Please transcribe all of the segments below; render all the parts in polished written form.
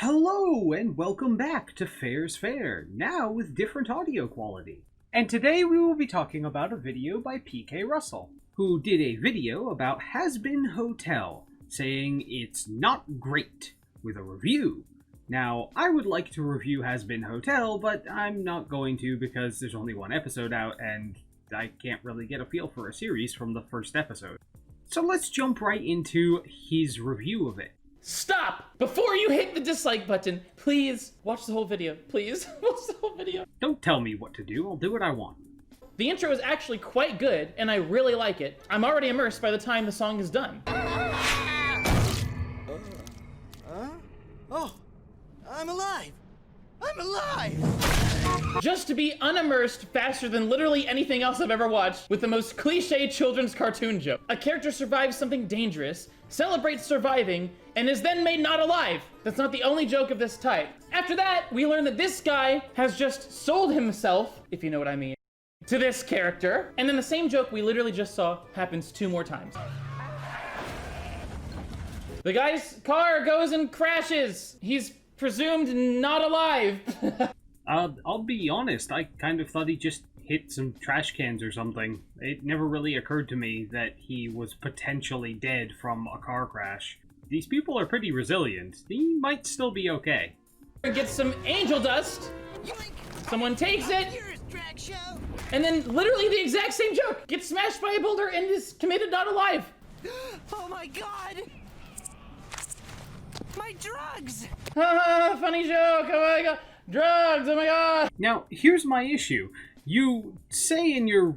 Hello and welcome back to Fair's Fair, now with different audio quality. And today we will be talking about a video by PKrussel, who did a video about Hazbin Hotel, saying it's not great, with a review. Now, I would like to review Hazbin Hotel, but I'm not going to because there's only one episode out and I can't really get a feel for a series from the first episode. So let's jump right into his review of it. Stop! Before you hit the dislike button, please watch the whole video. Please, watch the whole video. Don't tell me what to do, I'll do what I want. The intro is actually quite good, and I really like it. I'm already immersed by the time the song is done. Oh, I'm alive! I'm alive! Just to be unimmersed faster than literally anything else I've ever watched with the most cliche children's cartoon joke. A character survives something dangerous, celebrates surviving, and is then made not alive. That's not the only joke of this type. After that, we learn that this guy has just sold himself, if you know what I mean, to this character. And then the same joke we literally just saw happens 2 more times. The guy's car goes and crashes. He's presumed not alive. I'll be honest, I kind of thought he just hit some trash cans or something. It never really occurred to me that he was potentially dead from a car crash. These people are pretty resilient. He might still be okay. Get some angel dust. Someone takes it. And then literally the exact same joke. Gets smashed by a boulder and is committed not alive. Oh my god! My drugs! Funny joke. Oh my god. Drugs. Oh my god. Now, here's my issue. You say in your,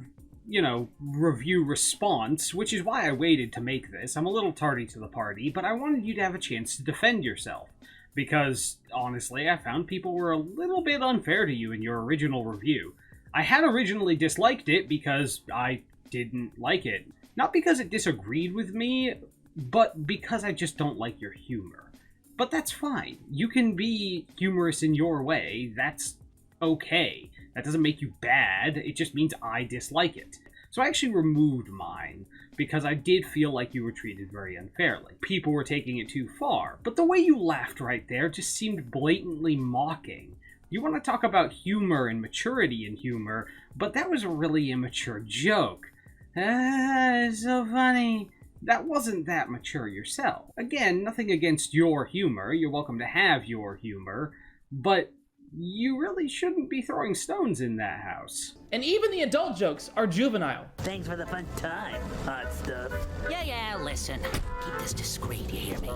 review response, which is why I waited to make this. I'm a little tardy to the party, but I wanted you to have a chance to defend yourself. Because, honestly, I found people were a little bit unfair to you in your original review. I had originally disliked it because I didn't like it. Not because it disagreed with me, but because I just don't like your humor. But that's fine. You can be humorous in your way. That's okay. That doesn't make you bad. It just means I dislike it. So I actually removed mine because I did feel like you were treated very unfairly. People were taking it too far. But the way you laughed right there just seemed blatantly mocking. You want to talk about humor and maturity in humor, but that was a really immature joke. It's so funny. That wasn't that mature yourself. Again, nothing against your humor. You're welcome to have your humor. But you really shouldn't be throwing stones in that house. And even the adult jokes are juvenile. Thanks for the fun time, hot stuff. Yeah, listen. Keep this discreet, you hear me?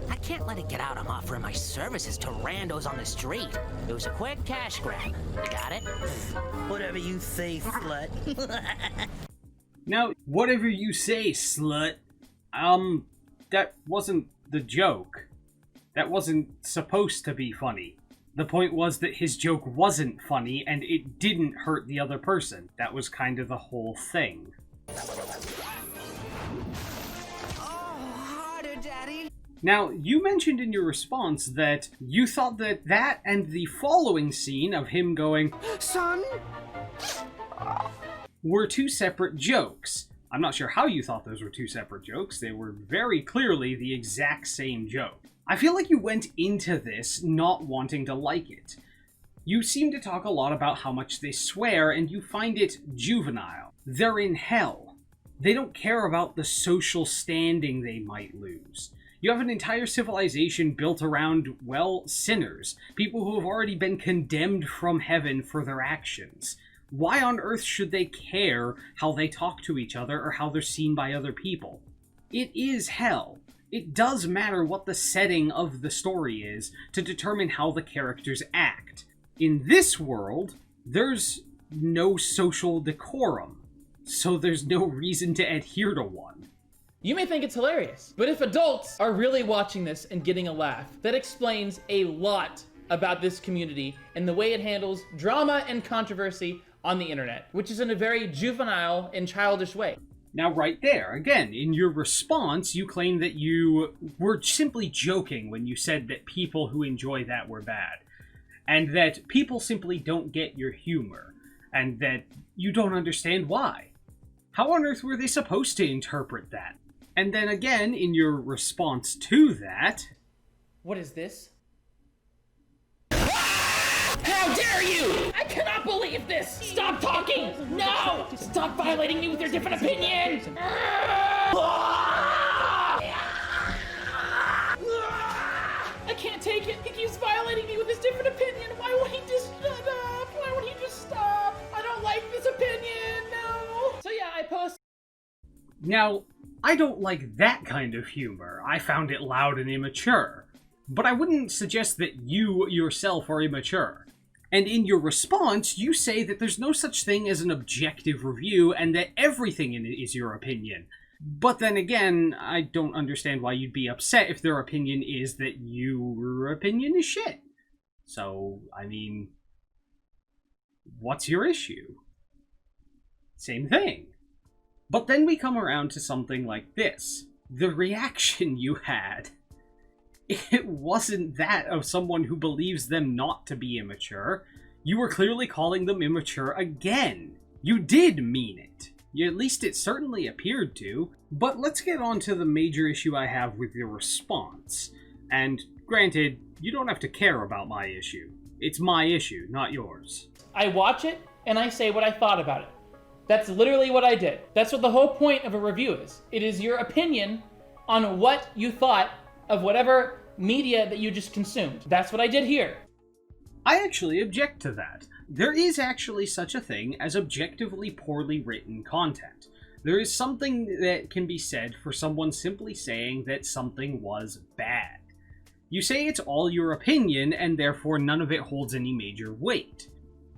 I can't let it get out I'm offering my services to randos on the street. It was a quick cash grab. You got it? Whatever you say, slut. Now, whatever you say, slut, that wasn't the joke. That wasn't supposed to be funny. The point was that his joke wasn't funny, and it didn't hurt the other person. That was kind of the whole thing. Harder, Daddy. Now, you mentioned in your response that you thought that and the following scene of him going, Son? were 2 separate jokes. I'm not sure how you thought those were 2 separate jokes. They were very clearly the exact same joke. I feel like you went into this not wanting to like it. You seem to talk a lot about how much they swear, and you find it juvenile. They're in hell. They don't care about the social standing they might lose. You have an entire civilization built around, well, sinners. People who have already been condemned from heaven for their actions. Why on earth should they care how they talk to each other or how they're seen by other people? It is hell. It does matter what the setting of the story is to determine how the characters act. In this world, there's no social decorum, so there's no reason to adhere to one. You may think it's hilarious, but if adults are really watching this and getting a laugh, that explains a lot about this community and the way it handles drama and controversy on the internet, which is in a very juvenile and childish way. Now, right there, again, in your response, you claim that you were simply joking when you said that people who enjoy that were bad, and that people simply don't get your humor, and that you don't understand why. How on earth were they supposed to interpret that? And then again, in your response to that... What is this? How dare you! I cannot believe this! Stop talking! No! Stop violating me with your different opinions! I can't take it. He keeps violating me with his different opinion. Why won't he just shut up? Why won't he just stop? I don't like this opinion. No. So yeah, I post. Now, I don't like that kind of humor. I found it loud and immature. But I wouldn't suggest that you yourself are immature. And in your response, you say that there's no such thing as an objective review and that everything in it is your opinion. But then again, I don't understand why you'd be upset if their opinion is that your opinion is shit. So, I mean, what's your issue? Same thing. But then we come around to something like this. The reaction you had. It wasn't that of someone who believes them not to be immature. You were clearly calling them immature again. You did mean it. At least it certainly appeared to. But let's get on to the major issue I have with your response. And granted, you don't have to care about my issue. It's my issue, not yours. I watch it and I say what I thought about it. That's literally what I did. That's what the whole point of a review is. It is your opinion on what you thought of whatever media that you just consumed. That's what I did here. I actually object to that. There is actually such a thing as objectively poorly written content. There is something that can be said for someone simply saying that something was bad. You say it's all your opinion, and therefore none of it holds any major weight.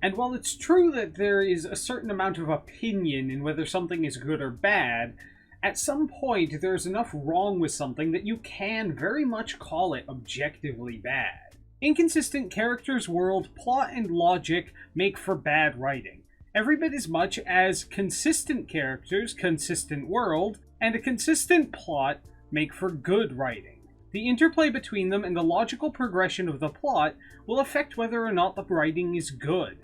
And while it's true that there is a certain amount of opinion in whether something is good or bad, at some point there's enough wrong with something that you can very much call it objectively bad. Inconsistent characters, world, plot, and logic make for bad writing, every bit as much as consistent characters, consistent world, and a consistent plot make for good writing. The interplay between them and the logical progression of the plot will affect whether or not the writing is good.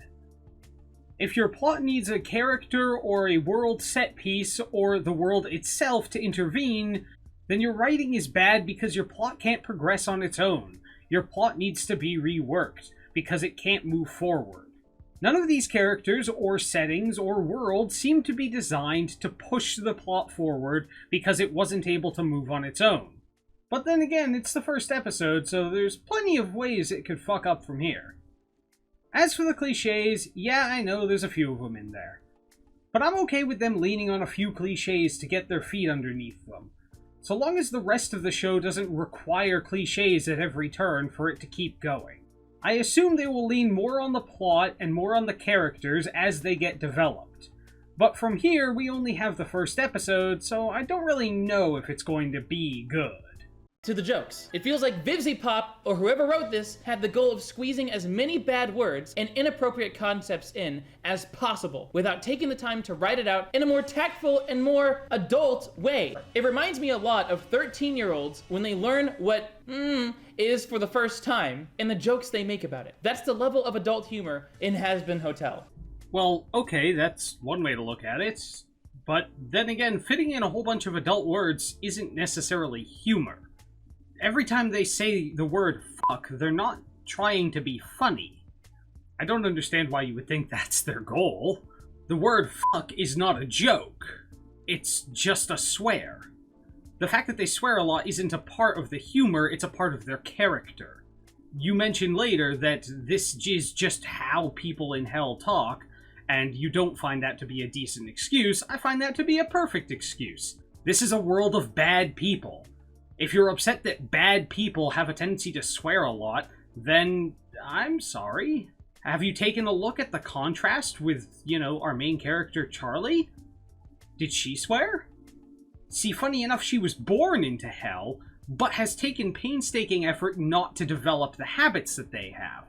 If your plot needs a character or a world set piece or the world itself to intervene, then your writing is bad because your plot can't progress on its own. Your plot needs to be reworked because it can't move forward. None of these characters or settings or worlds seem to be designed to push the plot forward because it wasn't able to move on its own. But then again, it's the first episode, so there's plenty of ways it could fuck up from here. As for the cliches, yeah, I know there's a few of them in there. But I'm okay with them leaning on a few cliches to get their feet underneath them, so long as the rest of the show doesn't require cliches at every turn for it to keep going. I assume they will lean more on the plot and more on the characters as they get developed. But from here, we only have the first episode, so I don't really know if it's going to be good. To the jokes. It feels like VivziePop, or whoever wrote this, had the goal of squeezing as many bad words and inappropriate concepts in as possible, without taking the time to write it out in a more tactful and more adult way. It reminds me a lot of 13-year-olds when they learn what is for the first time, and the jokes they make about it. That's the level of adult humor in Hazbin Hotel. Well, okay, that's one way to look at it. But then again, fitting in a whole bunch of adult words isn't necessarily humor. Every time they say the word fuck, they're not trying to be funny. I don't understand why you would think that's their goal. The word fuck is not a joke. It's just a swear. The fact that they swear a lot isn't a part of the humor, it's a part of their character. You mention later that this is just how people in hell talk, and you don't find that to be a decent excuse. I find that to be a perfect excuse. This is a world of bad people. If you're upset that bad people have a tendency to swear a lot, then I'm sorry. Have you taken a look at the contrast with, our main character, Charlie? Did she swear? See, funny enough, she was born into hell, but has taken painstaking effort not to develop the habits that they have.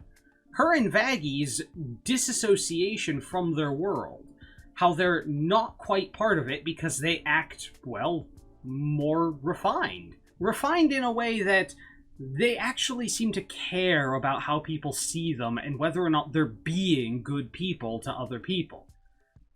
Her and Vaggy's disassociation from their world. How they're not quite part of it because they act, well, more refined. Refined in a way that they actually seem to care about how people see them and whether or not they're being good people to other people.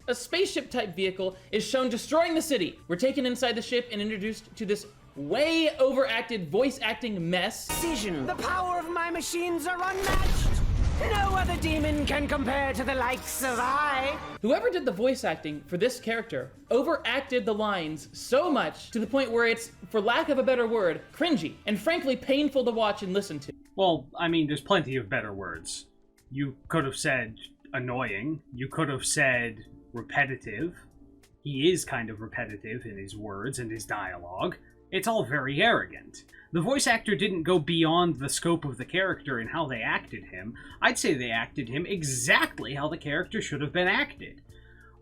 A spaceship-type vehicle is shown destroying the city. We're taken inside the ship and introduced to this way overacted voice acting mess. The power of my machines are unmatched! No other demon can compare to the likes of I. Whoever did the voice acting for this character overacted the lines so much to the point where it's, for lack of a better word, cringy and frankly painful to watch and listen to. Well, I mean, there's plenty of better words. You could have said annoying. You could have said repetitive. He is kind of repetitive in his words and his dialogue. It's all very arrogant. The voice actor didn't go beyond the scope of the character in how they acted him. I'd say they acted him exactly how the character should have been acted.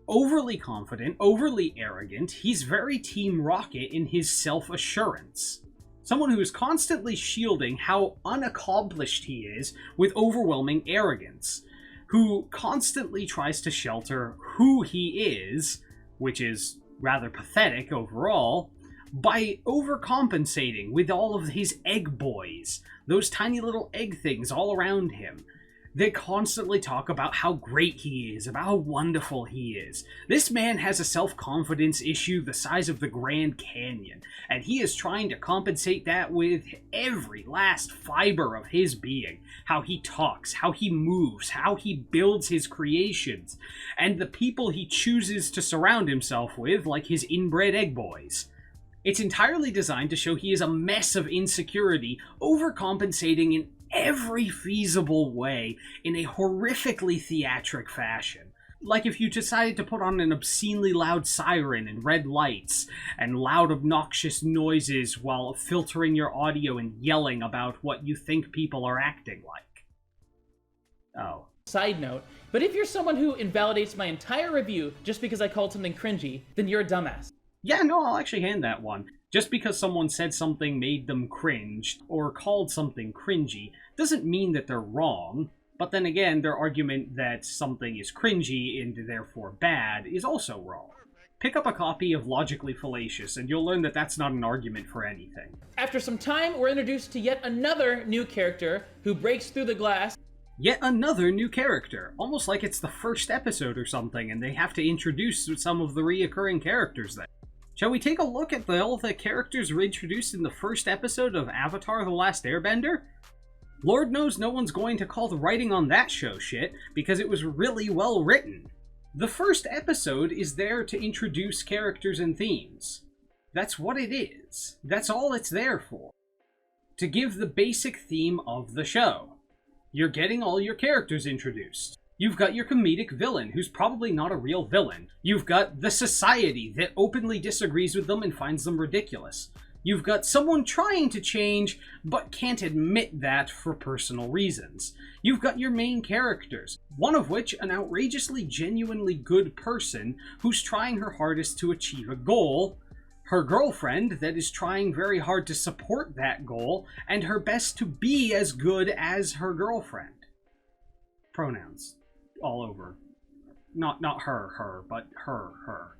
Overly confident, overly arrogant, he's very Team Rocket in his self-assurance. Someone who is constantly shielding how unaccomplished he is with overwhelming arrogance. Who constantly tries to shelter who he is, which is rather pathetic overall, by overcompensating with all of his egg boys, those tiny little egg things all around him. They constantly talk about how great he is, about how wonderful he is. This man has a self-confidence issue the size of the Grand Canyon, and he is trying to compensate that with every last fiber of his being. How he talks, how he moves, how he builds his creations, and the people he chooses to surround himself with, like his inbred egg boys. It's entirely designed to show he is a mess of insecurity, overcompensating in every feasible way in a horrifically theatric fashion. Like if you decided to put on an obscenely loud siren and red lights and loud obnoxious noises while filtering your audio and yelling about what you think people are acting like. Oh. Side note, but if you're someone who invalidates my entire review just because I called something cringy, then you're a dumbass. Yeah, no, I'll actually hand that one. Just because someone said something made them cringe, or called something cringy, doesn't mean that they're wrong. But then again, their argument that something is cringy and therefore bad is also wrong. Pick up a copy of Logically Fallacious, and you'll learn that that's not an argument for anything. After some time, we're introduced to yet another new character who breaks through the glass. Yet another new character, almost like it's the first episode or something, and they have to introduce some of the reoccurring characters there. Shall we take a look at all the characters introduced in the first episode of Avatar: The Last Airbender? Lord knows no one's going to call the writing on that show shit, because it was really well written. The first episode is there to introduce characters and themes. That's what it is. That's all it's there for. To give the basic theme of the show. You're getting all your characters introduced. You've got your comedic villain, who's probably not a real villain. You've got the society that openly disagrees with them and finds them ridiculous. You've got someone trying to change, but can't admit that for personal reasons. You've got your main characters, one of which an outrageously genuinely good person who's trying her hardest to achieve a goal, her girlfriend that is trying very hard to support that goal, and her best to be as good as her girlfriend. Pronouns. All over. Not her, but her.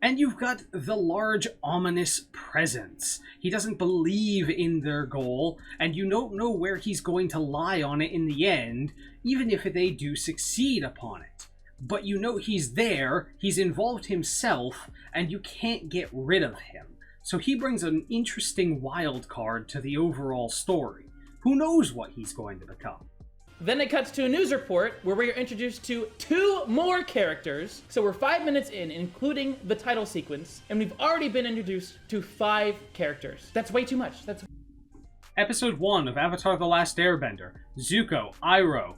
And you've got the large, ominous presence. He doesn't believe in their goal, and you don't know where he's going to lie on it in the end, even if they do succeed upon it. But you know he's there, he's involved himself, and you can't get rid of him. So he brings an interesting wild card to the overall story. Who knows what he's going to become? Then it cuts to a news report where we are introduced to 2 more characters. So we're 5 minutes in, including the title sequence, and we've already been introduced to 5 characters. That's way too much. Episode 1 of Avatar: The Last Airbender. Zuko, Iroh,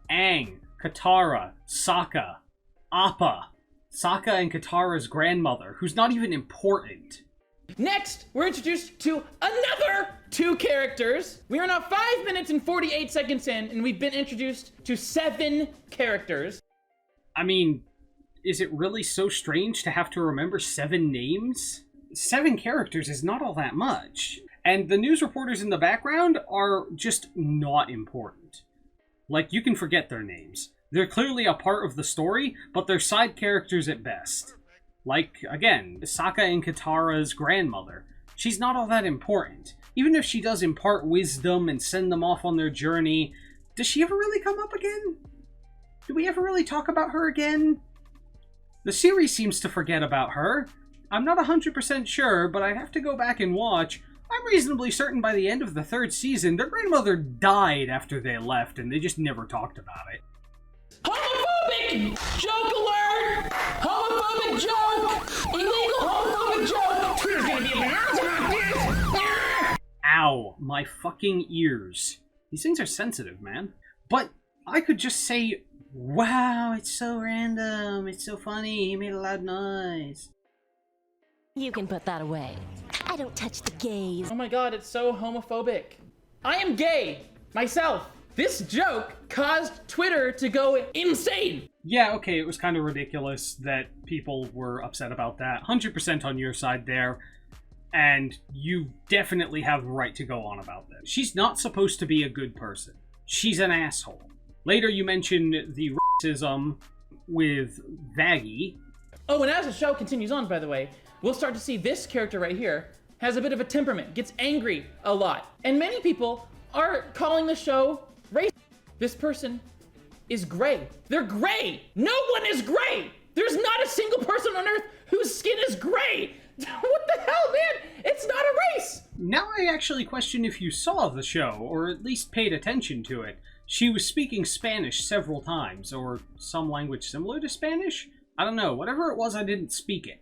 Aang, Katara, Sokka, Appa. Sokka and Katara's grandmother, who's not even important. Next, we're introduced to another 2 characters. We are now 5 minutes and 48 seconds in, and we've been introduced to 7 characters. I mean, is it really so strange to have to remember 7 names? 7 characters is not all that much. And the news reporters in the background are just not important. Like, you can forget their names. They're clearly a part of the story, but they're side characters at best. Like, again, Sokka and Katara's grandmother. She's not all that important. Even if she does impart wisdom and send them off on their journey, does she ever really come up again? Do we ever really talk about her again? The series seems to forget about her. I'm not 100% sure, but I'd have to go back and watch. I'm reasonably certain by the end of the 3rd season, their grandmother died after they left, and they just never talked about it. Homophobic joke alert! Homophobic joke! Illegal homophobic joke! Twitter's gonna be bananas about this! Ow, my fucking ears. These things are sensitive, man. But I could just say, wow, it's so random, it's so funny, he made a loud noise. You can put that away. I don't touch the gays. Oh my god, it's so homophobic. I am gay, myself. This joke caused Twitter to go insane. Yeah, okay, it was kind of ridiculous that people were upset about that. 100% on your side there. And you definitely have the right to go on about this. She's not supposed to be a good person. She's an asshole. Later you mentioned the racism with Vaggie. Oh, and as the show continues on, by the way, we'll start to see this character right here has a bit of a temperament, gets angry a lot. And many people are calling the show racist. This person is gray. They're gray. No one is gray. There's not a single person on Earth whose skin is gray. What the hell, man? It's not a race. Now I actually question if you saw the show, or at least paid attention to it. She was speaking Spanish several times, or some language similar to Spanish? I don't know. Whatever it was, I didn't speak it.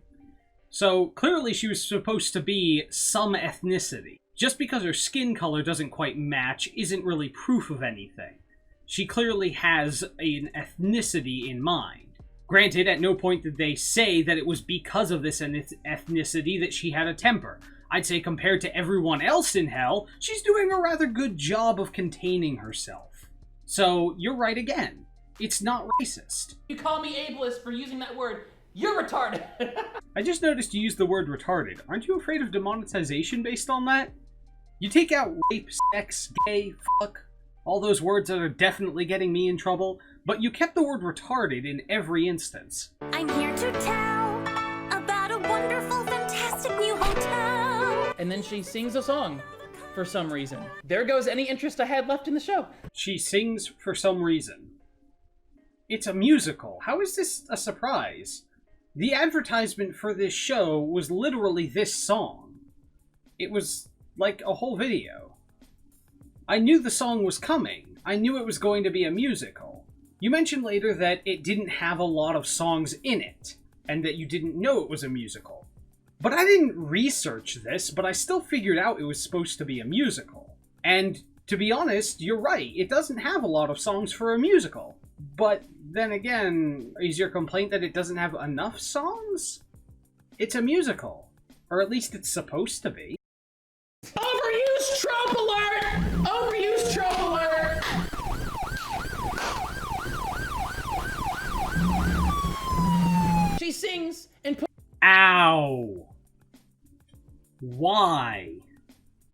So clearly she was supposed to be some ethnicity. Just because her skin color doesn't quite match isn't really proof of anything. She clearly has an ethnicity in mind. Granted, at no point did they say that it was because of this ethnicity that she had a temper. I'd say compared to everyone else in Hell, she's doing a rather good job of containing herself. So, you're right again. It's not racist. You call me ableist for using that word. You're retarded. I just noticed you used the word retarded. Aren't you afraid of demonetization based on that? You take out rape, sex, gay, fuck, all those words that are definitely getting me in trouble, but you kept the word retarded in every instance. I'm here to tell about a wonderful, fantastic new hotel. And then she sings a song for some reason. There goes any interest I had left in the show. She sings for some reason. It's a musical. How is this a surprise? The advertisement for this show was literally this song. It was like a whole video. I knew the song was coming. I knew it was going to be a musical. You mentioned later that it didn't have a lot of songs in it, and that you didn't know it was a musical. But I didn't research this, but I still figured out it was supposed to be a musical. And to be honest, you're right, it doesn't have a lot of songs for a musical. But then again, is your complaint that it doesn't have enough songs? It's a musical. Or at least it's supposed to be. Overused trope alert! Overused trope alert! She sings and Ow! Why?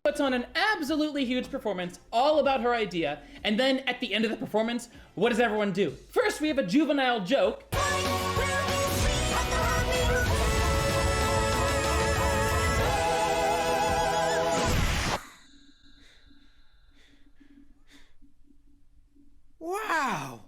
puts on an absolutely huge performance all about her idea, and then at the end of the performance, what does everyone do? First, we have a juvenile joke. Wow.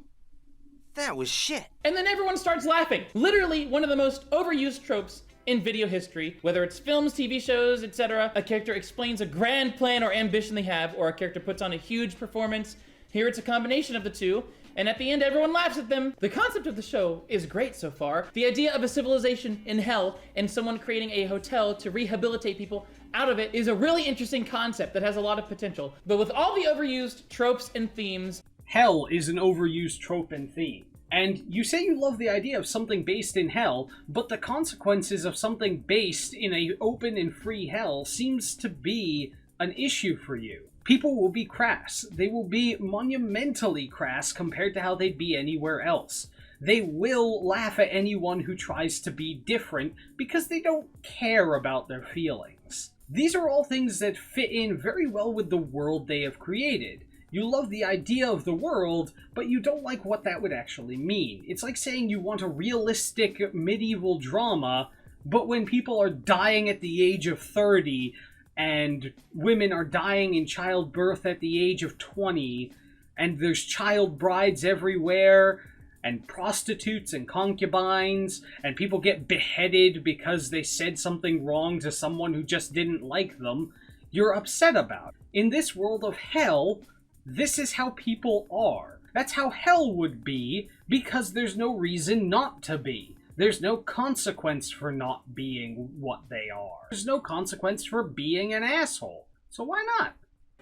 That was shit. And then everyone starts laughing. Literally one of the most overused tropes in video history, whether it's films, TV shows, etc. A character explains a grand plan or ambition they have, or a character puts on a huge performance. Here it's a combination of the two, and at the end everyone laughs at them. The concept of the show is great so far. The idea of a civilization in hell and someone creating a hotel to rehabilitate people out of it is a really interesting concept that has a lot of potential. But with all the overused tropes and themes, Hell is an overused trope and theme. And you say you love the idea of something based in hell, but the consequences of something based in an open and free hell seems to be an issue for you. People will be crass. They will be monumentally crass compared to how they'd be anywhere else. They will laugh at anyone who tries to be different because they don't care about their feelings. These are all things that fit in very well with the world they have created. You love the idea of the world, but you don't like what that would actually mean. It's like saying you want a realistic medieval drama, but when people are dying at the age of 30, and women are dying in childbirth at the age of 20, and there's child brides everywhere, and prostitutes and concubines, and people get beheaded because they said something wrong to someone who just didn't like them, you're upset about. In this world of hell, this is how people are. That's how hell would be, because there's no reason not to be. There's no consequence for not being what they are. There's no consequence for being an asshole. So why not?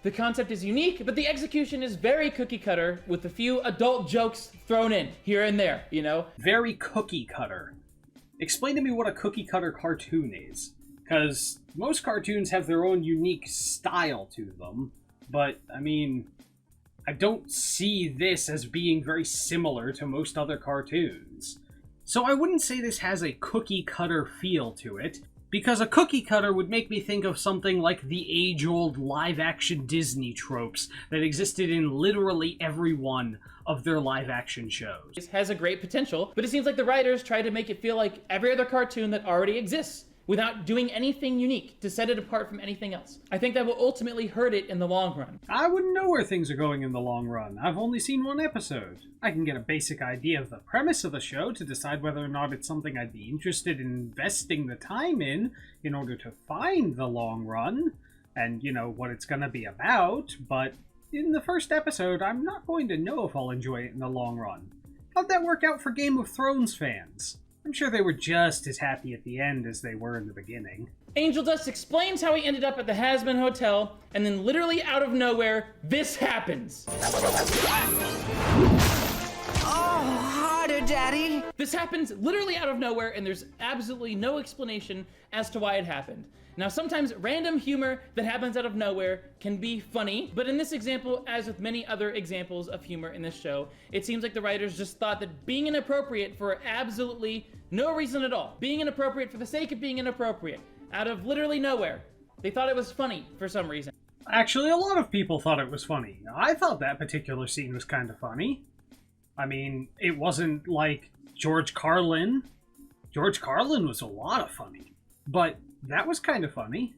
The concept is unique, but the execution is very cookie cutter, with a few adult jokes thrown in here and there, you know? Very cookie cutter. Explain to me what a cookie cutter cartoon is. Because most cartoons have their own unique style to them, but, I mean, I don't see this as being very similar to most other cartoons. So I wouldn't say this has a cookie cutter feel to it, because a cookie cutter would make me think of something like the age-old live-action Disney tropes that existed in literally every one of their live-action shows. It has a great potential, but it seems like the writers try to make it feel like every other cartoon that already exists, without doing anything unique to set it apart from anything else. I think that will ultimately hurt it in the long run. I wouldn't know where things are going in the long run. I've only seen one episode. I can get a basic idea of the premise of the show to decide whether or not it's something I'd be interested in investing the time in order to find the long run, and, you know, what it's gonna be about, but in the first episode, I'm not going to know if I'll enjoy it in the long run. How'd that work out for Game of Thrones fans? I'm sure they were just as happy at the end as they were in the beginning. Angel Dust explains how he ended up at the Hazbin Hotel, and then literally out of nowhere, this happens. Oh, harder, Daddy. This happens literally out of nowhere, and there's absolutely no explanation as to why it happened. Now, sometimes random humor that happens out of nowhere can be funny, but in this example, as with many other examples of humor in this show, it seems like the writers just thought that being inappropriate for absolutely no reason at all, being inappropriate for the sake of being inappropriate, out of literally nowhere, they thought it was funny for some reason. Actually, a lot of people thought it was funny. I thought that particular scene was kind of funny. I mean, it wasn't like George Carlin. George Carlin was a lot of funny, but that was kind of funny.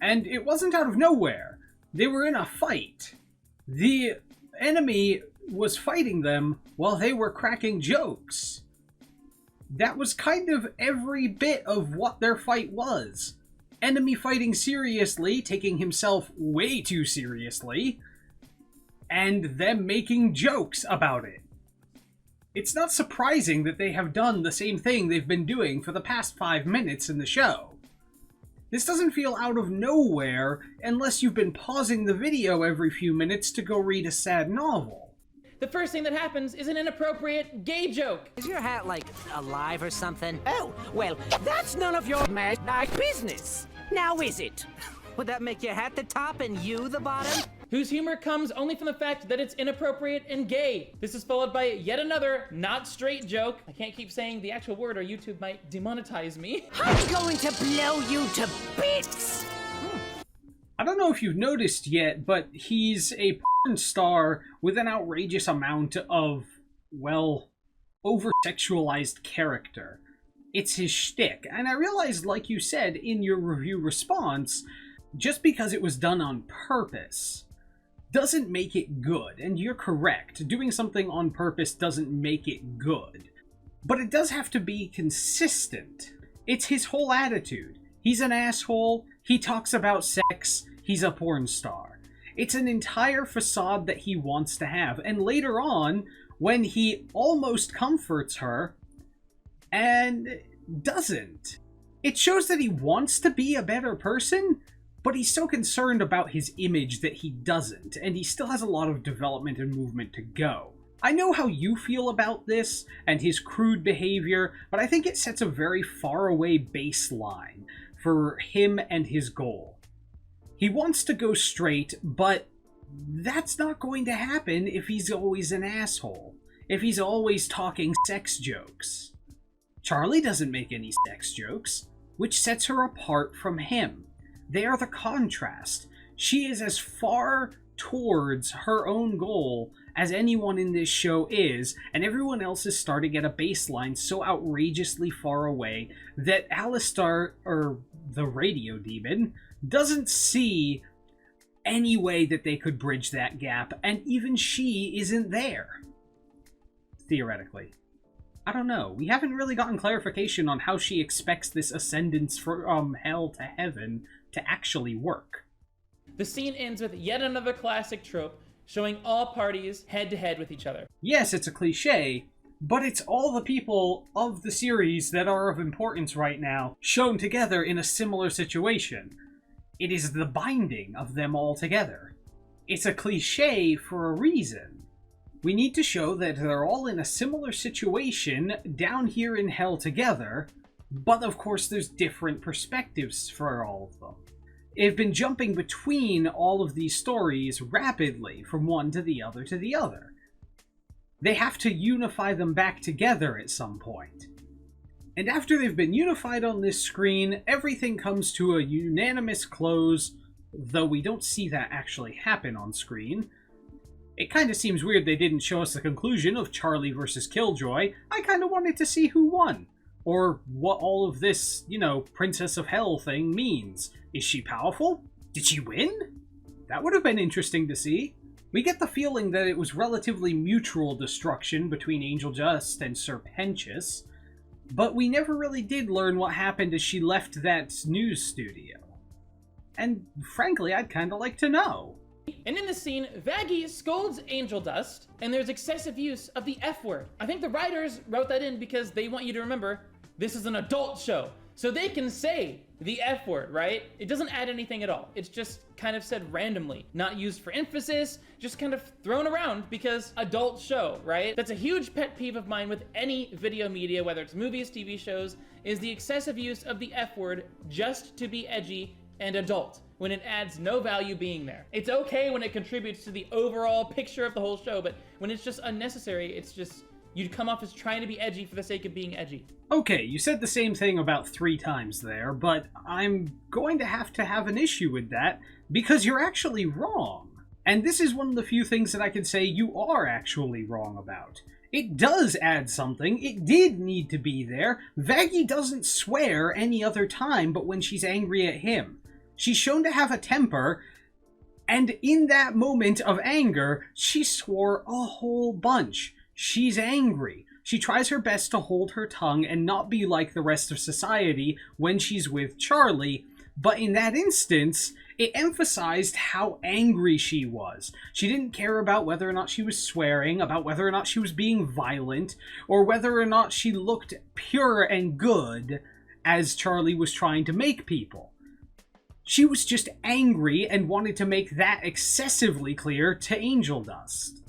And it wasn't out of nowhere. They were in a fight. The enemy was fighting them while they were cracking jokes. That was kind of every bit of what their fight was. Enemy fighting seriously, taking himself way too seriously, and them making jokes about it. It's not surprising that they have done the same thing they've been doing for the past 5 minutes in the show. This doesn't feel out of nowhere unless you've been pausing the video every few minutes to go read a sad novel. The first thing that happens is an inappropriate gay joke. Is your hat, like, alive or something? Oh, well, that's none of your business. Now is it? Would that make your hat the top and you the bottom? Whose humor comes only from the fact that it's inappropriate and gay. This is followed by yet another not straight joke. I can't keep saying the actual word or YouTube might demonetize me. I'm going to blow you to bits! I don't know if you've noticed yet, but he's a porn star with an outrageous amount of, well, over-sexualized character. It's his shtick, and I realized, like you said in your review response, just because it was done on purpose doesn't make it good, and you're correct. Doing something on purpose doesn't make it good. But it does have to be consistent. It's his whole attitude. He's an asshole, he talks about sex, he's a porn star. It's an entire facade that he wants to have, and later on, when he almost comforts her, and doesn't, it shows that he wants to be a better person, but he's so concerned about his image that he doesn't, and he still has a lot of development and movement to go. I know how you feel about this and his crude behavior, but I think it sets a very faraway baseline for him and his goal. He wants to go straight, but that's not going to happen if he's always an asshole, if he's always talking sex jokes. Charlie doesn't make any sex jokes, which sets her apart from him. They are the contrast. She is as far towards her own goal as anyone in this show is, and everyone else is starting at a baseline so outrageously far away that Alistar, or the radio demon, doesn't see any way that they could bridge that gap, and even she isn't there. Theoretically. I don't know. We haven't really gotten clarification on how she expects this ascendance from hell to heaven to actually work. The scene ends with yet another classic trope, showing all parties head-to-head with each other. Yes, it's a cliche, but it's all the people of the series that are of importance right now shown together in a similar situation. It is the binding of them all together. It's a cliche for a reason. We need to show that they're all in a similar situation down here in hell together, but of course there's different perspectives for all of them. They've been jumping between all of these stories rapidly from one to the other to the other. They have to unify them back together at some point. And after they've been unified on this screen, everything comes to a unanimous close, though we don't see that actually happen on screen. It kind of seems weird they didn't show us the conclusion of Charlie versus Killjoy. I kind of wanted to see who won, or what all of this, Princess of Hell thing means. Is she powerful? Did she win? That would have been interesting to see. We get the feeling that it was relatively mutual destruction between Angel Dust and Serpentious, but we never really did learn what happened as she left that news studio. And frankly, I'd kind of like to know. And in the scene, Vaggie scolds Angel Dust, and there's excessive use of the F word. I think the writers wrote that in because they want you to remember this is an adult show, so they can say the F word, right? It doesn't add anything at all. It's just kind of said randomly, not used for emphasis, just kind of thrown around because adult show, right? That's a huge pet peeve of mine with any video media, whether it's movies, TV shows, is the excessive use of the F word just to be edgy and adult, when it adds no value being there. It's okay when it contributes to the overall picture of the whole show, but when it's just unnecessary, it's just, you'd come off as trying to be edgy for the sake of being edgy. Okay, you said the same thing about 3 times there, but I'm going to have an issue with that, because you're actually wrong. And this is one of the few things that I can say you are actually wrong about. It does add something, it did need to be there. Vaggie doesn't swear any other time but when she's angry at him. She's shown to have a temper, and in that moment of anger, she swore a whole bunch. She's angry. She tries her best to hold her tongue and not be like the rest of society when she's with Charlie, but in that instance, it emphasized how angry she was. She didn't care about whether or not she was swearing, about whether or not she was being violent, or whether or not she looked pure and good as Charlie was trying to make people. She was just angry and wanted to make that excessively clear to Angel Dust.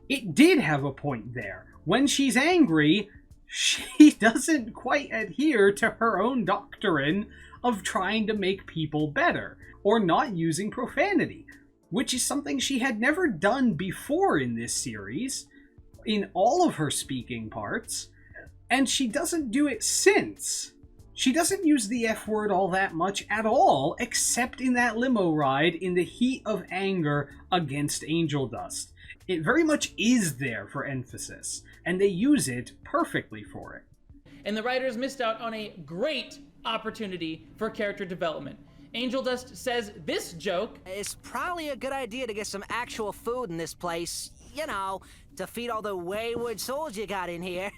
It did have a point there. When she's angry, she doesn't quite adhere to her own doctrine of trying to make people better, or not using profanity, which is something she had never done before in this series, in all of her speaking parts, and she doesn't do it since. She doesn't use the F word all that much at all, except in that limo ride in the heat of anger against Angel Dust. It very much is there for emphasis, and they use it perfectly for it. And the writers missed out on a great opportunity for character development. Angel Dust says this joke, It's probably a good idea to get some actual food in this place, to feed all the wayward souls you got in here.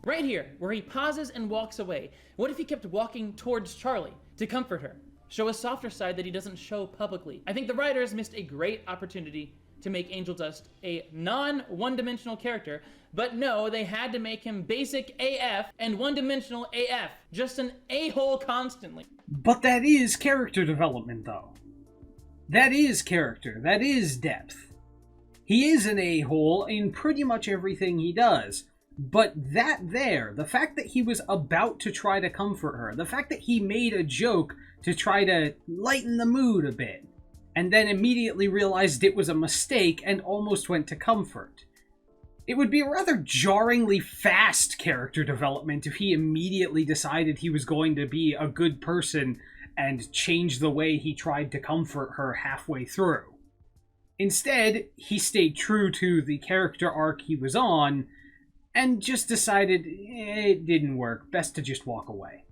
right here, where he pauses and walks away. What if he kept walking towards Charlie to comfort her? Show a softer side that he doesn't show publicly. I think the writers missed a great opportunity to make Angel Dust a non-one-dimensional character, but no, they had to make him basic AF and one-dimensional AF. Just an a-hole constantly. But that is character development, though. That is character. That is depth. He is an a-hole in pretty much everything he does. But the fact that he was about to try to comfort her, the fact that he made a joke to try to lighten the mood a bit, and then immediately realized it was a mistake and almost went to comfort. It would be a rather jarringly fast character development if he immediately decided he was going to be a good person and change the way he tried to comfort her halfway through. Instead, he stayed true to the character arc he was on, and just decided it didn't work, best to just walk away.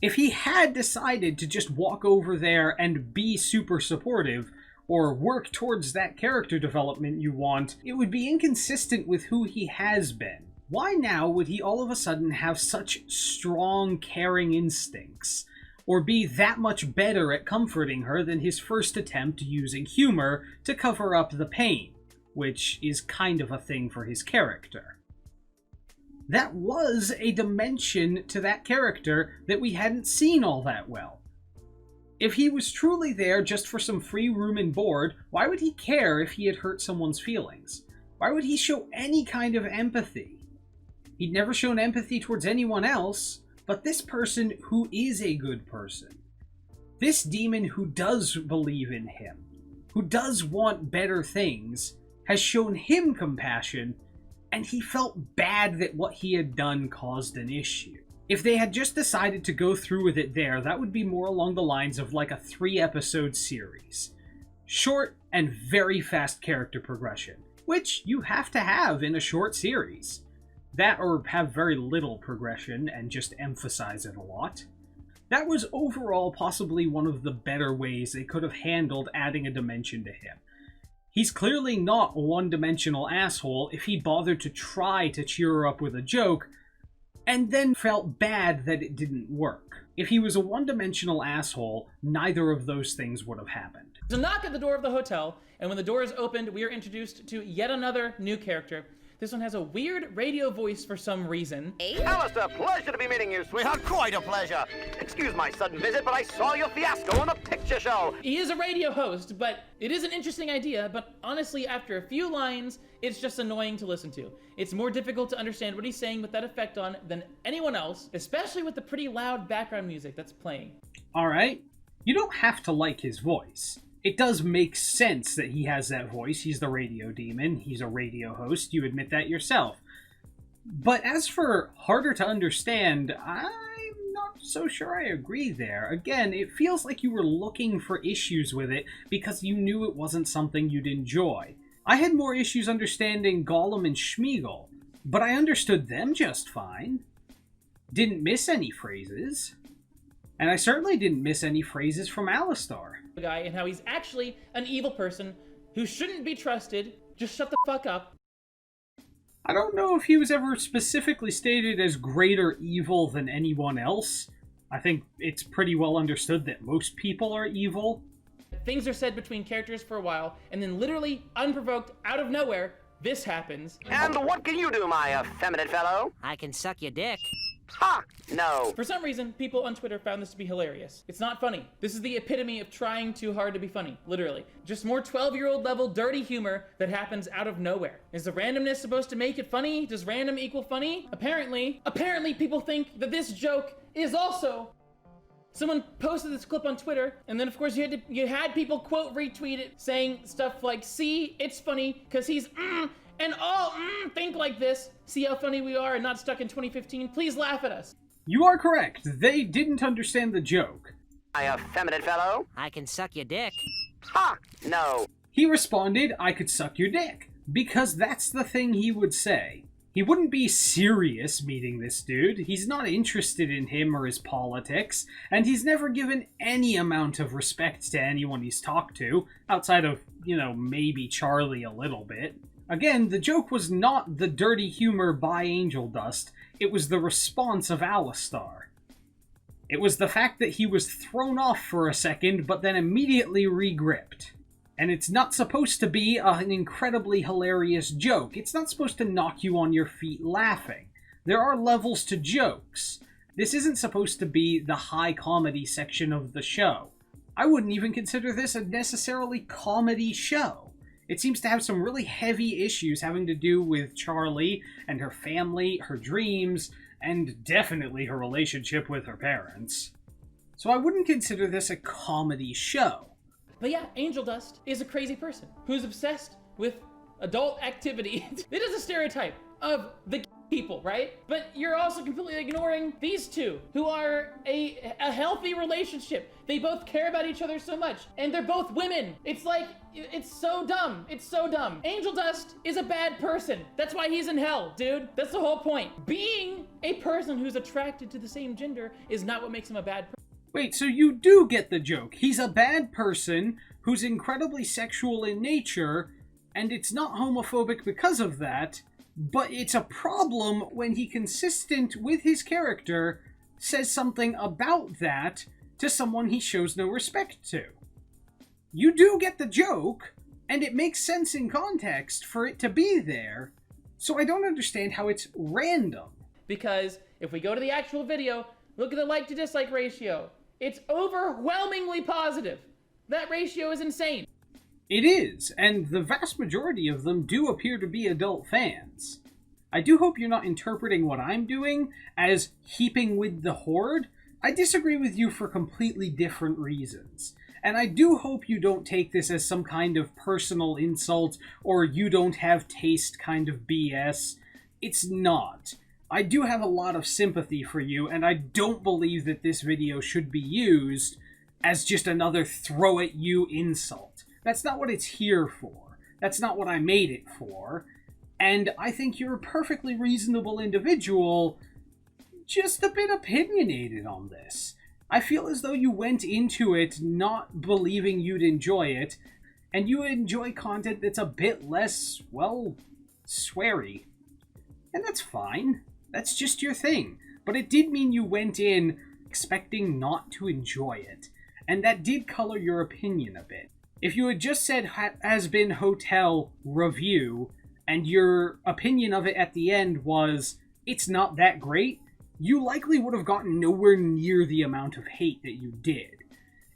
If he had decided to just walk over there and be super supportive, or work towards that character development you want, it would be inconsistent with who he has been. Why now would he all of a sudden have such strong, caring instincts? Or be that much better at comforting her than his first attempt using humor to cover up the pain, which is kind of a thing for his character. That was a dimension to that character that we hadn't seen all that well. If he was truly there just for some free room and board, why would he care if he had hurt someone's feelings? Why would he show any kind of empathy? He'd never shown empathy towards anyone else, but this person who is a good person, this demon who does believe in him, who does want better things, has shown him compassion, and he felt bad that what he had done caused an issue. If they had just decided to go through with it there, that would be more along the lines of like a 3-episode series. Short and very fast character progression, which you have to have in a short series. That or have very little progression and just emphasize it a lot. That was overall possibly one of the better ways they could have handled adding a dimension to him. He's clearly not a one-dimensional asshole if he bothered to try to cheer her up with a joke, and then felt bad that it didn't work. If he was a one-dimensional asshole, neither of those things would have happened. There's a knock at the door of the hotel, and when the door is opened, we are introduced to yet another new character. This one has a weird radio voice for some reason. Alistair, pleasure to be meeting you, sweetheart. Quite a pleasure. Excuse my sudden visit, but I saw your fiasco on the picture show. He is a radio host, but it is an interesting idea, but honestly, after a few lines, it's just annoying to listen to. It's more difficult to understand what he's saying with that effect on than anyone else, especially with the pretty loud background music that's playing. Alright, you don't have to like his voice. It does make sense that he has that voice. He's the radio demon. He's a radio host. You admit that yourself. But as for harder to understand, I'm not so sure I agree there. Again, it feels like you were looking for issues with it because you knew it wasn't something you'd enjoy. I had more issues understanding Gollum and Schmeagol, but I understood them just fine. Didn't miss any phrases. And I certainly didn't miss any phrases from Alistar. Guy and how he's actually an evil person who shouldn't be trusted. Just shut the fuck up. I don't know if he was ever specifically stated as greater evil than anyone else. I think it's pretty well understood that most people are evil. Things are said between characters for a while, and then literally, unprovoked, out of nowhere, this happens. And what can you do, my effeminate fellow? I can suck your dick. Ha! No. For some reason, people on Twitter found this to be hilarious. It's not funny. This is the epitome of trying too hard to be funny, literally. Just more 12-year-old level dirty humor that happens out of nowhere. Is the randomness supposed to make it funny? Does random equal funny? Apparently people think that this joke is also... Someone posted this clip on Twitter, and then of course you had people quote retweet it, saying stuff like, "See, it's funny, cause he's and all think like this. See how funny we are and not stuck in 2015? Please laugh at us." You are correct. They didn't understand the joke. My effeminate fellow? I can suck your dick. Ha! No. He responded, "I could suck your dick," because that's the thing he would say. He wouldn't be serious meeting this dude. He's not interested in him or his politics, and he's never given any amount of respect to anyone he's talked to, outside of, maybe Charlie a little bit. Again, the joke was not the dirty humor by Angel Dust, it was the response of Alistar. It was the fact that he was thrown off for a second, but then immediately regripped. And it's not supposed to be an incredibly hilarious joke. It's not supposed to knock you on your feet laughing. There are levels to jokes. This isn't supposed to be the high comedy section of the show. I wouldn't even consider this a necessarily comedy show. It seems to have some really heavy issues having to do with Charlie and her family, her dreams, and definitely her relationship with her parents. So I wouldn't consider this a comedy show. But yeah, Angel Dust is a crazy person who's obsessed with adult activity. It is a stereotype of the people, right? But you're also completely ignoring these two, who are a healthy relationship. They both care about each other so much, and they're both women. It's like, it's so dumb. It's so dumb. Angel Dust is a bad person. That's why he's in hell, dude. That's the whole point. Being a person who's attracted to the same gender is not what makes him a bad person. Wait, so you do get the joke. He's a bad person who's incredibly sexual in nature, and it's not homophobic because of that, But it's a problem when he, consistent with his character, says something about that to someone he shows no respect to. You do get the joke, and it makes sense in context for it to be there, so I don't understand how it's random. Because if we go to the actual video, look at the like to dislike ratio. It's overwhelmingly positive. That ratio is insane. It is, and the vast majority of them do appear to be adult fans. I do hope you're not interpreting what I'm doing as heaping with the horde. I disagree with you for completely different reasons. And I do hope you don't take this as some kind of personal insult or you don't have taste kind of BS. It's not. I do have a lot of sympathy for you, and I don't believe that this video should be used as just another throw-at-you insult. That's not what it's here for. That's not what I made it for. And I think you're a perfectly reasonable individual, just a bit opinionated on this. I feel as though you went into it not believing you'd enjoy it, and you enjoy content that's a bit less, well, sweary. And that's fine. That's just your thing. But it did mean you went in expecting not to enjoy it, and that did color your opinion a bit. If you had just said Hazbin Hotel review, and your opinion of it at the end was, it's not that great, you likely would have gotten nowhere near the amount of hate that you did.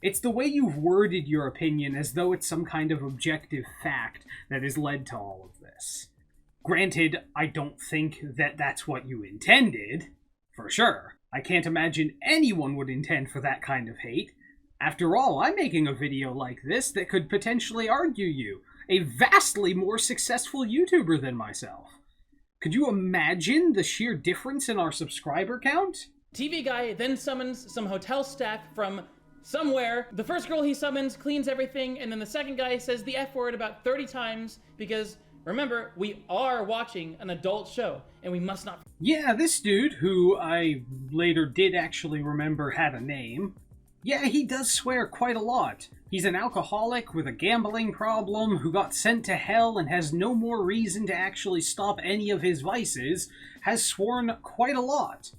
It's the way you've worded your opinion as though it's some kind of objective fact that has led to all of this. Granted, I don't think that that's what you intended, for sure. I can't imagine anyone would intend for that kind of hate. After all, I'm making a video like this that could potentially argue you a vastly more successful YouTuber than myself. Could you imagine the sheer difference in our subscriber count? TV guy then summons some hotel staff from somewhere. The first girl he summons cleans everything, and then the second guy says the F word about 30 times because, remember, we are watching an adult show, and we must not... Yeah, this dude, who I later did actually remember had a name, yeah, he does swear quite a lot. He's an alcoholic with a gambling problem who got sent to hell and has no more reason to actually stop any of his vices, has sworn quite a lot.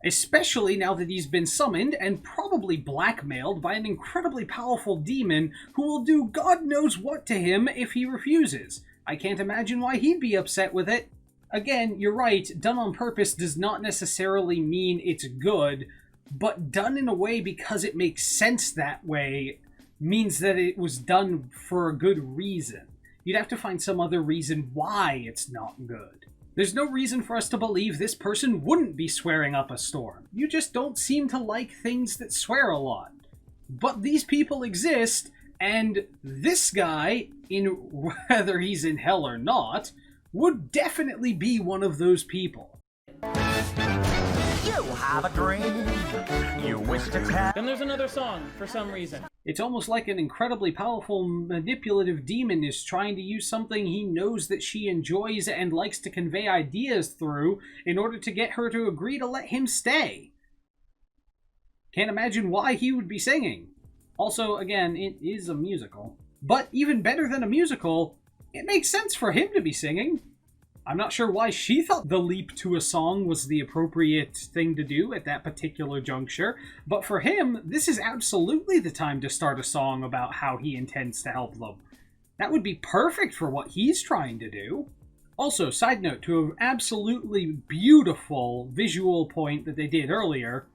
Especially now that he's been summoned and probably blackmailed by an incredibly powerful demon who will do God knows what to him if he refuses. I can't imagine why he'd be upset with it. Again, you're right, done on purpose does not necessarily mean it's good, but done in a way because it makes sense that way means that it was done for a good reason. You'd have to find some other reason why it's not good. There's no reason for us to believe this person wouldn't be swearing up a storm. You just don't seem to like things that swear a lot. But these people exist, and this guy, in whether he's in hell or not, would definitely be one of those people. You have a dream. You wish to tell. Then there's another song, for some reason. It's almost like an incredibly powerful manipulative demon is trying to use something he knows that she enjoys and likes to convey ideas through in order to get her to agree to let him stay. Can't imagine why he would be singing. Also, again, it is a musical. But even better than a musical, it makes sense for him to be singing. I'm not sure why she thought the leap to a song was the appropriate thing to do at that particular juncture, but for him, this is absolutely the time to start a song about how he intends to help them. That would be perfect for what he's trying to do. Also, side note, to an absolutely beautiful visual point that they did earlier.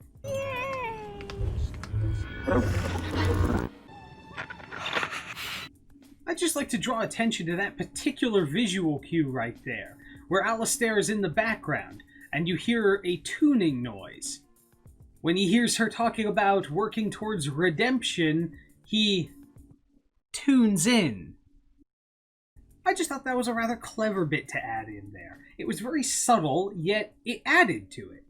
I'd just like to draw attention to that particular visual cue right there, where Alistair is in the background, and you hear a tuning noise. When he hears her talking about working towards redemption, he tunes in. I just thought that was a rather clever bit to add in there. It was very subtle, yet it added to it.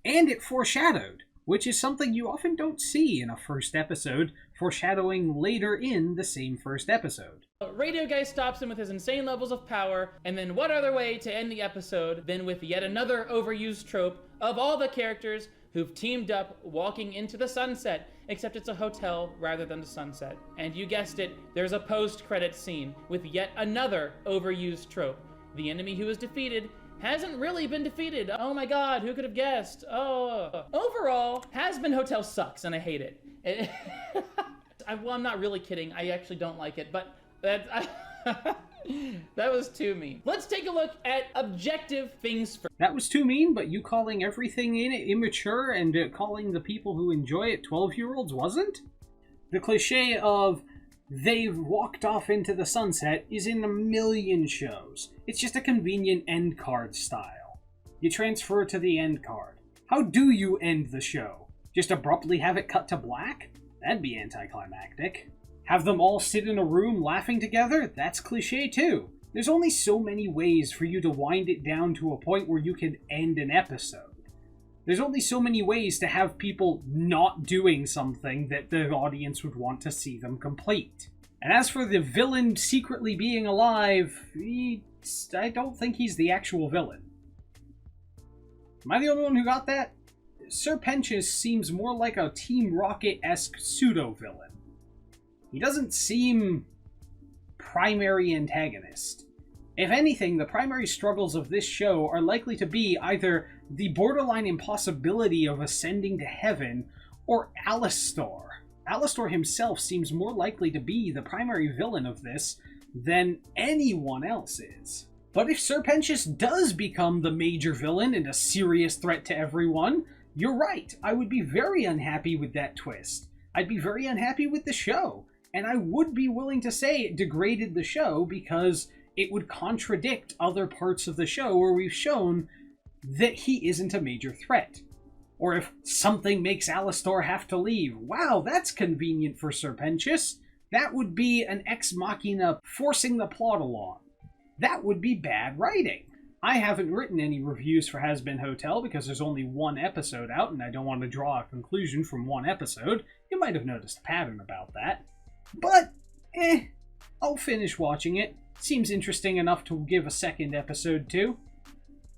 And it foreshadowed, which is something you often don't see in a first episode, foreshadowing later in the same first episode. Radio Guy stops him with his insane levels of power, and then what other way to end the episode than with yet another overused trope of all the characters who've teamed up walking into the sunset, except it's a hotel rather than the sunset. And you guessed it, there's a post-credit scene with yet another overused trope. The enemy who was defeated hasn't really been defeated. Oh my god, who could have guessed? Oh. Overall, Hazbin Hotel sucks and I hate it. Well, I'm not really kidding. I actually don't like it, but that was too mean. Let's take a look at objective things first. That was too mean, but you calling everything in it immature and calling the people who enjoy it 12-year-olds wasn't? The cliche of they've walked off into the sunset is in a million shows. It's just a convenient end card style. You transfer to the end card. How do you end the show? Just abruptly have it cut to black? That'd be anticlimactic. Have them all sit in a room laughing together? That's cliche too. There's only so many ways for you to wind it down to a point where you can end an episode. There's only so many ways to have people not doing something that the audience would want to see them complete. And as for the villain secretly being alive, I don't think he's the actual villain. Am I the only one who got that? Sir Pentious seems more like a Team Rocket-esque pseudo-villain. He doesn't seem primary antagonist. If anything, the primary struggles of this show are likely to be either the borderline impossibility of ascending to heaven or Alastor. Alastor himself seems more likely to be the primary villain of this than anyone else is. But if Sir Pentious does become the major villain and a serious threat to everyone, you're right, I would be very unhappy with that twist. I'd be very unhappy with the show, and I would be willing to say it degraded the show because it would contradict other parts of the show where we've shown that he isn't a major threat. Or if something makes Alastor have to leave, wow, that's convenient for Sir Pentious. That would be an ex machina forcing the plot along. That would be bad writing. I haven't written any reviews for Hazbin Hotel because there's only one episode out and I don't want to draw a conclusion from one episode. You might have noticed a pattern about that. But, I'll finish watching it. Seems interesting enough to give a second episode to.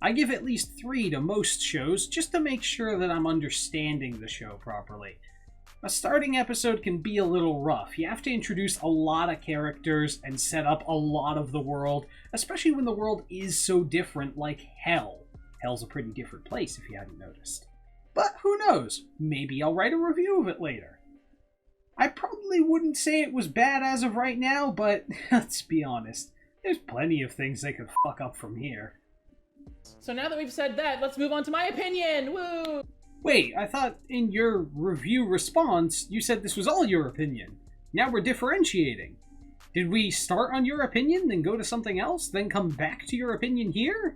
I give at least 3 to most shows just to make sure that I'm understanding the show properly. A starting episode can be a little rough. You have to introduce a lot of characters and set up a lot of the world, especially when the world is so different, like Hell. Hell's a pretty different place if you hadn't noticed. But who knows? Maybe I'll write a review of it later. I probably wouldn't say it was bad as of right now, but let's be honest. There's plenty of things they could fuck up from here. So now that we've said that, let's move on to my opinion! Woo! Wait, I thought in your review response, you said this was all your opinion. Now we're differentiating. Did we start on your opinion, then go to something else, then come back to your opinion here?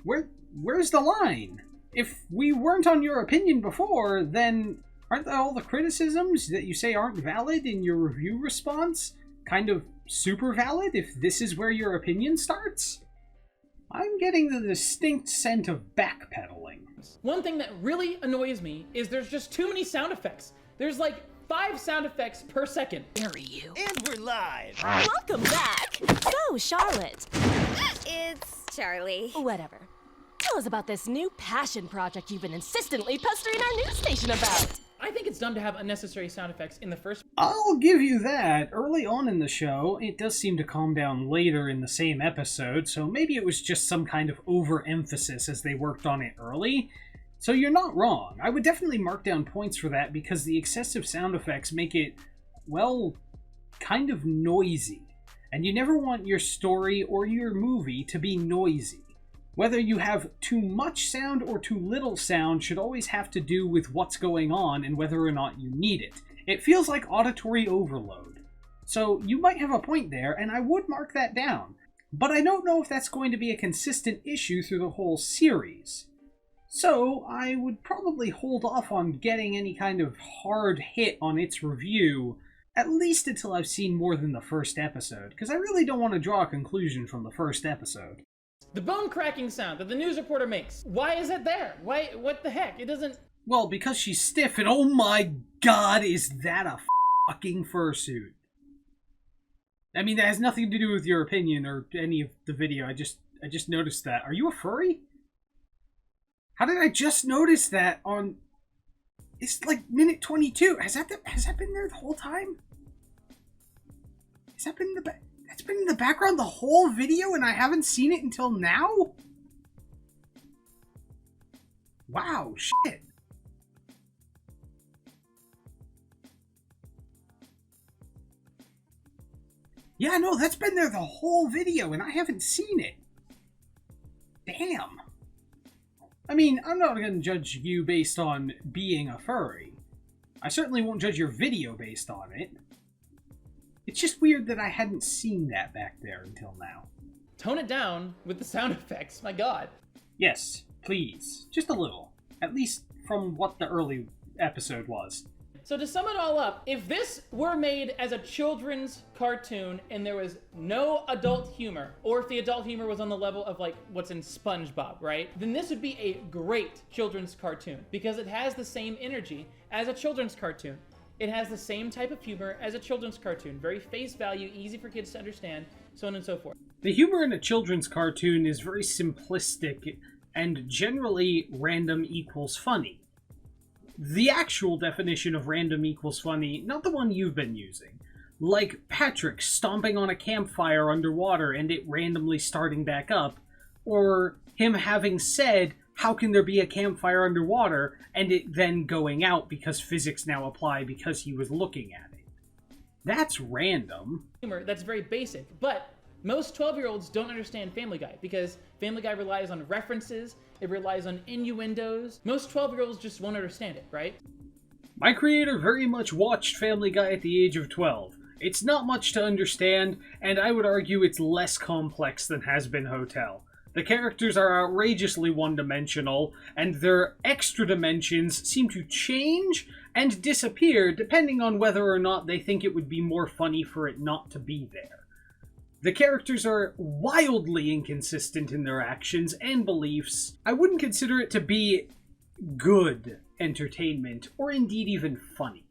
Where's the line? If we weren't on your opinion before, then aren't all the criticisms that you say aren't valid in your review response kind of super valid if this is where your opinion starts? I'm getting the distinct scent of backpedaling. One thing that really annoys me is there's just too many sound effects. There's like 5 sound effects per second. Bury you. And we're live. Welcome back. So, Charlotte. It's Charlie. Whatever. Tell us about this new passion project you've been insistently pestering our news station about. I think it's dumb to have unnecessary sound effects in the first. I'll give you that. Early on in the show, it does seem to calm down later in the same episode, so maybe it was just some kind of overemphasis as they worked on it early. So you're not wrong. I would definitely mark down points for that because the excessive sound effects make it, well, kind of noisy. And you never want your story or your movie to be noisy. Whether you have too much sound or too little sound should always have to do with what's going on and whether or not you need it. It feels like auditory overload. So you might have a point there, and I would mark that down. But I don't know if that's going to be a consistent issue through the whole series. So I would probably hold off on getting any kind of hard hit on its review, at least until I've seen more than the first episode, because I really don't want to draw a conclusion from the first episode. The bone cracking sound that the news reporter makes. Why is it there? Why? What the heck? It doesn't. Well, because she's stiff, and oh my god, is that a fucking fursuit? I mean, that has nothing to do with your opinion or any of the video. I just noticed that. Are you a furry? How did I just notice that on? It's like minute 22. Has that been there the whole time? Has that been in the back? It's been in the background the whole video and I haven't seen it until now? Wow, shit. Yeah, no, that's been there the whole video and I haven't seen it. Damn. I mean, I'm not going to judge you based on being a furry. I certainly won't judge your video based on it. It's just weird that I hadn't seen that back there until now. Tone it down with the sound effects, my god. Yes, please. Just a little. At least from what the early episode was. So to sum it all up, if this were made as a children's cartoon and there was no adult humor, or if the adult humor was on the level of like what's in SpongeBob, right? Then this would be a great children's cartoon because it has the same energy as a children's cartoon. It has the same type of humor as a children's cartoon. Very face value, easy for kids to understand, so on and so forth. The humor in a children's cartoon is very simplistic and generally random equals funny. The actual definition of random equals funny, not the one you've been using. Like Patrick stomping on a campfire underwater and it randomly starting back up, or him having said, "How can there be a campfire underwater?" and it then going out because physics now apply because he was looking at it. That's random. Humor that's very basic, but most 12-year-olds don't understand Family Guy because Family Guy relies on references, it relies on innuendos. Most 12-year-olds just won't understand it, right? My creator very much watched Family Guy at the age of 12. It's not much to understand, and I would argue it's less complex than Hazbin Hotel. The characters are outrageously one-dimensional, and their extra dimensions seem to change and disappear depending on whether or not they think it would be more funny for it not to be there. The characters are wildly inconsistent in their actions and beliefs. I wouldn't consider it to be good entertainment, or indeed even funny.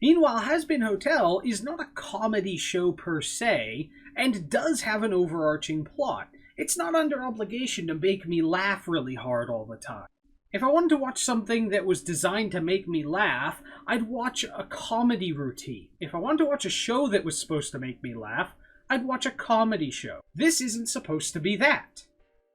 Meanwhile, Hazbin Hotel is not a comedy show per se, and does have an overarching plot. It's not under obligation to make me laugh really hard all the time. If I wanted to watch something that was designed to make me laugh, I'd watch a comedy routine. If I wanted to watch a show that was supposed to make me laugh, I'd watch a comedy show. This isn't supposed to be that.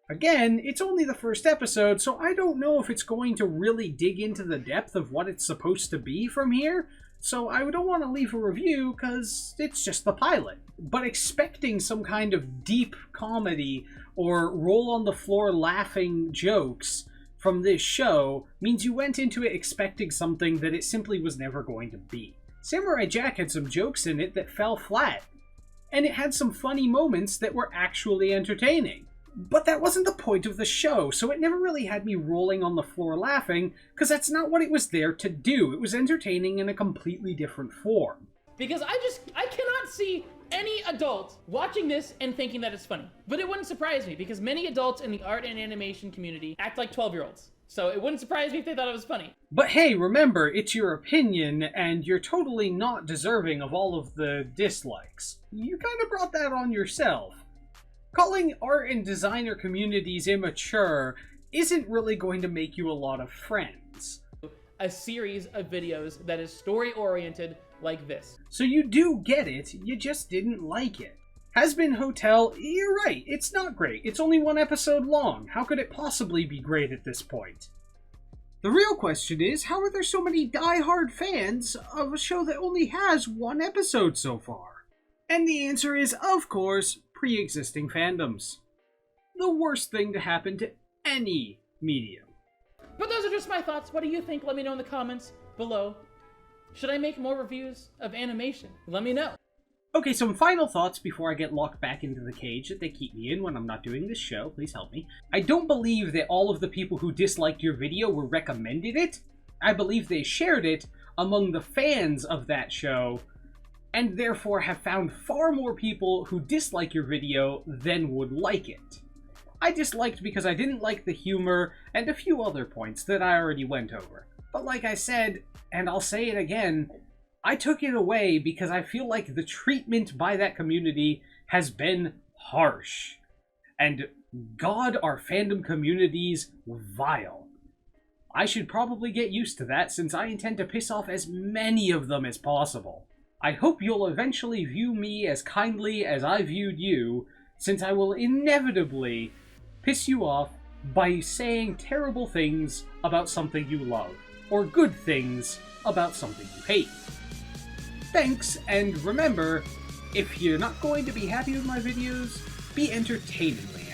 Again, it's only the first episode, so I don't know if it's going to really dig into the depth of what it's supposed to be from here, so I don't want to leave a review because it's just the pilot. But expecting some kind of deep comedy or roll-on-the-floor laughing jokes from this show means you went into it expecting something that it simply was never going to be. Samurai Jack had some jokes in it that fell flat, and it had some funny moments that were actually entertaining. But that wasn't the point of the show, so it never really had me rolling on the floor laughing, because that's not what it was there to do. It was entertaining in a completely different form. Because I cannot see any adult watching this and thinking that it's funny. But it wouldn't surprise me, because many adults in the art and animation community act like 12-year-olds. So it wouldn't surprise me if they thought it was funny. But hey, remember, it's your opinion, and you're totally not deserving of all of the dislikes. You kind of brought that on yourself. Calling art and designer communities immature isn't really going to make you a lot of friends. A series of videos that is story-oriented like this. So you do get it, you just didn't like it. Hazbin Hotel, you're right, it's not great. It's only one episode long. How could it possibly be great at this point? The real question is, how are there so many die-hard fans of a show that only has one episode so far? And the answer is, of course, pre-existing fandoms. The worst thing to happen to any medium. But those are just my thoughts. What do you think? Let me know in the comments below. Should I make more reviews of animation? Let me know. Okay, some final thoughts before I get locked back into the cage that they keep me in when I'm not doing this show. Please help me. I don't believe that all of the people who disliked your video were recommended it. I believe they shared it among the fans of that show, and therefore have found far more people who dislike your video than would like it. I disliked because I didn't like the humor and a few other points that I already went over. But like I said, and I'll say it again, I took it away because I feel like the treatment by that community has been harsh. And God, our fandom communities vile. I should probably get used to that since I intend to piss off as many of them as possible. I hope you'll eventually view me as kindly as I viewed you, since I will inevitably piss you off by saying terrible things about something you love, or good things about something you hate. Thanks, and remember, if you're not going to be happy with my videos, be entertainingly